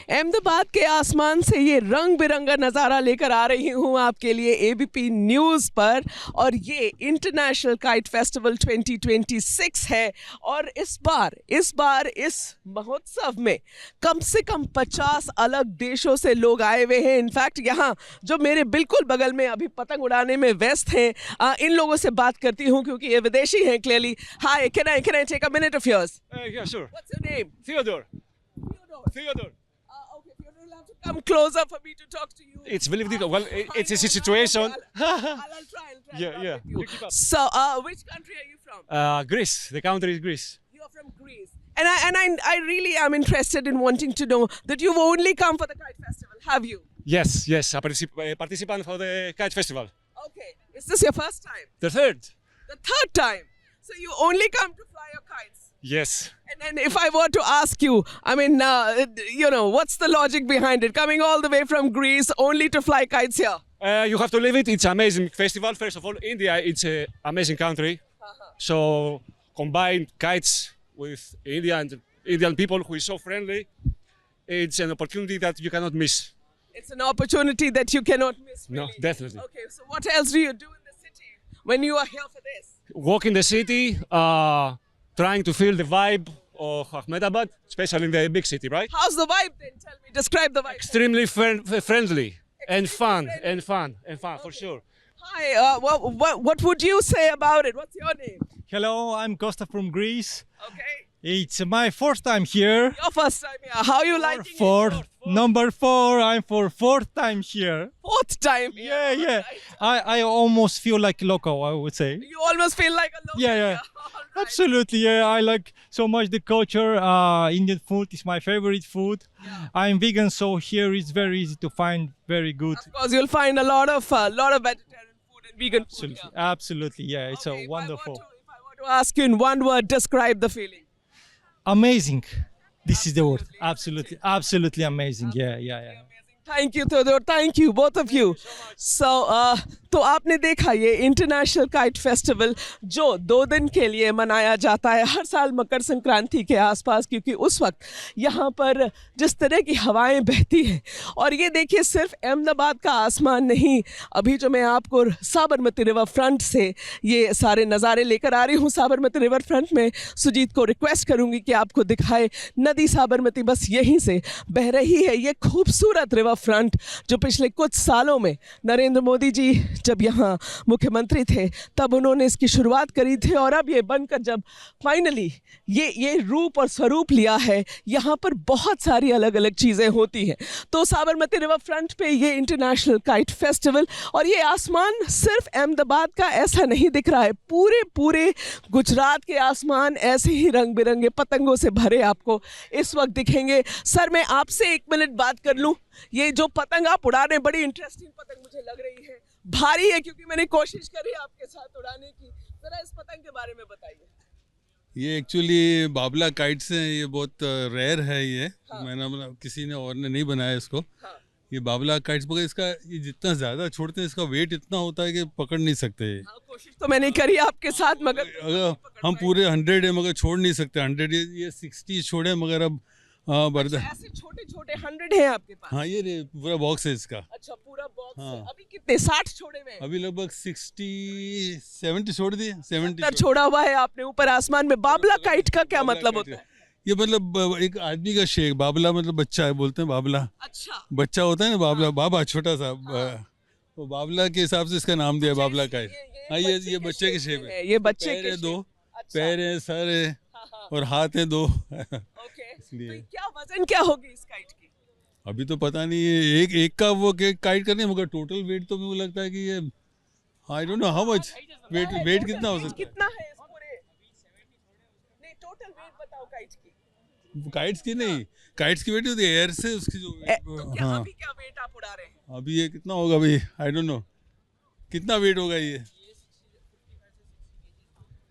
अहमदाबाद के आसमान से ये रंग बिरंगा नज़ारा लेकर आ रही हूँ आपके लिए एबीपी न्यूज़ पर। और ये इंटरनेशनल काइट फेस्टिवल 2026 है। और इस बार इस महोत्सव में कम से कम 50 अलग देशों से लोग आए हुए हैं। इनफैक्ट यहाँ जो मेरे बिल्कुल बगल में अभी पतंग उड़ाने में व्यस्त हैं, इन लोगों से बात करती हूँ क्योंकि ये विदेशी हैं clearly. Hi, can I take a minute of yours? Yeah, sure. What's your name? Theodore. Theodore. Theodore. Okay, Theodore, you'll have to come closer for me to talk to you. It's very difficult. Well, it's a situation. I'll try. Yeah. With you. You keep up. So, which country are you from? Greece. The country is Greece. You are from Greece. And I really am interested in wanting to know that you've only come for the Kite Festival, have you? Yes. A participant for the Kite Festival. Okay. Is this your first time? The third. The third time. So you only come to fly your kites? Yes. And if I were to ask you, I mean, what's the logic behind it? Coming all the way from Greece only to fly kites here? You have to live it. It's an amazing festival. First of all, India, it's an amazing country. So combine kites with Indian people who is so friendly. It's an opportunity that you cannot miss. It's an opportunity that you cannot miss, really. No, definitely. Okay, so what else do you do in the city when you are here for this? Walk in the city, trying to feel the vibe of Ahmedabad, especially in the big city, right? How's the vibe then? Tell me, describe the vibe. Extremely friendly and fun, for sure. Hi, what would you say about it? What's your name? Hello, I'm Costa from Greece. Okay. It's my first time here. Your first time here. How are you liking it? Number 4. I'm for fourth time here. Fourth time here. Yeah. Right. I almost feel like local, I would say. You almost feel like a local. Yeah. Here. All right. Absolutely, yeah. I like so much the culture. Indian food is my favorite food. Yeah. I'm vegan, so here it's very easy to find very good. Of course, you'll find a lot of vegetarian food and vegan food here. Absolutely, yeah. It's Okay, a wonderful. If I were to ask you in one word, describe the feeling. Amazing. This is the word. Absolutely amazing. Yeah. Thank you, Theodore. Thank you, both of you. So, तो आपने देखा ये international kite festival जो 2 दिन के लिए मनाया जाता है हर साल मकर संक्रांति के आसपास, क्योंकि उस वक्त यहाँ पर जिस तरह की हवाएं बहती हैं। और ये देखिए, सिर्फ अहमदाबाद का आसमान नहीं, अभी जो मैं आपको साबरमती रिवर फ्रंट से ये सारे नज़ारे लेकर आ रही हूँ। साबरमती रिवर फ्रंट में सुजीत को रिक्वेस्ट करूँगी कि आपको दिखाए नदी साबरमती बस यहीं से बह रही है। ये खूबसूरत रिवर फ्रंट जो पिछले कुछ सालों में नरेंद्र मोदी जी जब यहाँ मुख्यमंत्री थे तब उन्होंने इसकी शुरुआत करी थी, और अब ये बनकर जब फाइनली ये रूप और स्वरूप लिया है, यहाँ पर बहुत सारी अलग अलग चीज़ें होती हैं। तो साबरमती रिवर फ्रंट पे ये इंटरनेशनल काइट फेस्टिवल, और ये आसमान सिर्फ अहमदाबाद का ऐसा नहीं दिख रहा है, पूरे गुजरात के आसमान ऐसे ही रंग बिरंगे पतंगों से भरे आपको इस वक्त दिखेंगे। सर, मैं आपसे 1 मिनट बात कर लूँ। ये जो पतंग आप उड़ा रहे हैं, बड़ी इंटरेस्टिंग पतंग मुझे लग रही है, भारी है, क्योंकि मैंने कोशिश करी आपके साथ उड़ाने की। जरा इस पतंग के बारे में बताइए। ये एक्चुअली बाबला काइट्स हैं, ये बहुत रेयर है ये। हाँ। मैंने किसी ने और ने नहीं बनाया इसको। हाँ। ये बाबला काइट्स मगर इसका ये जितना ज़्यादा छोड़ते हैं इसका वेट इतना होता है कि पकड़ नहीं सकते। हाँ, कोशिश तो मैंने करी आपके साथ, मगर अगर हम पूरे 100 है मगर छोड़ नहीं सकते। 100 ये 60 छोड़े मगर अब ऐसे छोटे 100 हैं आपके पास? हाँ, ये पूरा बॉक्स है इसका। अच्छा, पूरा बॉक्स है। हाँ। अभी कितने 60 छोड़े हुए हैं? अभी लगभग 70 छोड़ दिए। 70 छोड़ा हुआ है आपने ऊपर आसमान में। बाबला काइट का क्या बाबला मतलब काइट होता है? ये मतलब एक आदमी का शेख। बाबला मतलब बच्चा है, बोलते हैं बाबला। अच्छा, बच्चा होता है ना बाबला, बाबा छोटा सा। तो बाबला के हिसाब से इसका नाम दिया बाबला काइट। हाँ, ये बच्चे के शेप है। ये बच्चे के पैर है 2, अच्छा। पैर है, सर है हाँ। और हाथ है 2। ओके, इसलिए। तो क्या वजन क्या होगी इस काइट की? अभी तो पता नहीं है, एक का वो काइट करने, मगर टोटल वेट तो मुझे लगता है कि ये I don't know how much weight कितना हो सकता है। कितना है इस पूरे? नहीं, टोटल वेट बताओ काइट की। काइट्स की नहीं, काइट्स की वेट होती है एयर से उसकी जो। तो क्या हाँ, अभी क्या वेट आप उड़ा रहे हैं? अभी ये कितना होगा भाई, आई डोंट नो कितना वेट होगा ये।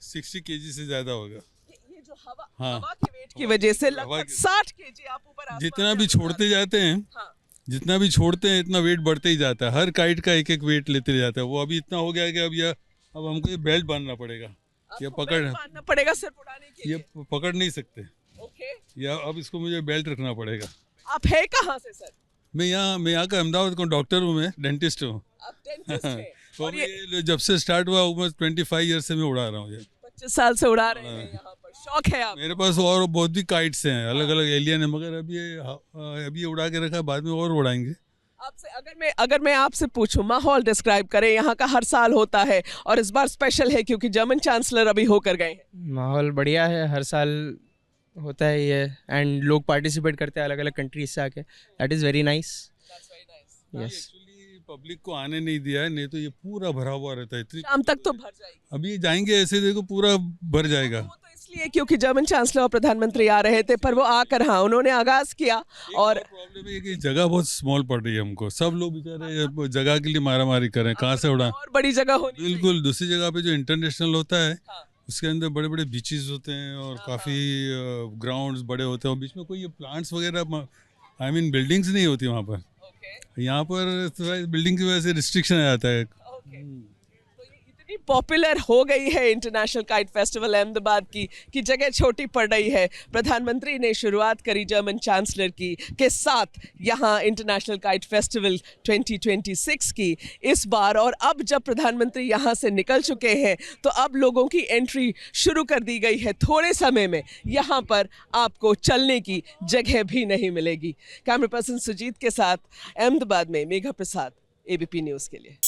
60 केजी से ज्यादा होगा। ये जो हवा, हाँ। हवा की वेट की वजह से हवा लगभग की- 60 केजी आप ऊपर आसमान जितना में भी उड़ा छोड़ते रहे जाते हैं, हाँ। जितना भी छोड़ते हैं इतना वेट बढ़ते ही जाता है। हर काइट का एक वेट लेते जाता है। वो अभी इतना हो गया है कि अब हमको ये बेल्ट बांधना पड़ेगा। ये आपको पकड़ बेल्ट बांधना पड़ेगा सिर्फ उड़ाने के ये लिए। पकड़ नहीं सकते, ओके, या अब इसको मुझे बेल्ट रखना पड़ेगा। आप है कहाँ से सर? मैं यहाँ का अहमदाबाद का डॉक्टर हूँ, मैं डेंटिस्ट हूँ। आप डेंटिस्ट हैं और और ये ये जब से स्टार्ट हुआ मैं 25 ईयर से मैं उड़ा रहा हूँ ये। 25 साल से उड़ा रहे हैं यहाँ पर, शौक है आप? मेरे पास और बहुत भी काइट्स हैं, अलग अलग एलियन है, मगर अभी ये उड़ा के रखा है, बाद में और उड़ाएंगे। आपसे अगर मैं आपसे पूछूं, माहौल डिस्क्राइब करें, यहाँ का हर साल होता है और इस बार स्पेशल है क्योंकि जर्मन चांसलर अभी होकर गए हैं। माहौल बढ़िया है, हर साल होता है ये, एंड लोग पार्टिसिपेट करते हैं अलग अलग कंट्रीज से आके, that is very nice. Yes, actually public को आने नहीं दिया है, नहीं तो ये पूरा भरा हुआ रहता है। इतनी शाम तक तो भर जाएगी। अभी जाएंगे ऐसे, देखो पूरा भर जाएगा। वो तो इसलिए क्योंकि जर्मन चांसलर और प्रधानमंत्री आ रहे थे, पर वो आकर हाँ उन्होंने आगाज किया। और प्रॉब्लम है कि जगह बहुत स्मॉल पड़ रही है हमको, सब लोग बेचारे जगह के लिए मारामारी कर रहे हैं, कहाँ से उड़ा। और बड़ी जगह होनी चाहिए। बिल्कुल, दूसरी जगह पे जो इंटरनेशनल होता है हाँ। उसके अंदर बड़े बड़े बीचेस होते हैं और काफ़ी ग्राउंड्स बड़े होते हैं, और बीच में कोई ये प्लांट्स वगैरह, आई मीन बिल्डिंग्स नहीं होती वहाँ पर। ओके, यहाँ पर थोड़ा बिल्डिंग की वजह से रिस्ट्रिक्शन आ जाता है। ओके। तो ये इतनी पॉपुलर हो गई है इंटरनेशनल काइट फेस्टिवल अहमदाबाद की कि जगह छोटी पड़ रही है। प्रधानमंत्री ने शुरुआत करी जर्मन चांसलर की के साथ यहाँ इंटरनेशनल काइट फेस्टिवल 2026 की इस बार, और अब जब प्रधानमंत्री यहाँ से निकल चुके हैं तो अब लोगों की एंट्री शुरू कर दी गई है। थोड़े समय में यहाँ पर आपको चलने की जगह भी नहीं मिलेगी। कैमरा पर्सन सुजीत के साथ अहमदाबाद में मेघा प्रसाद, ABP न्यूज़ के लिए।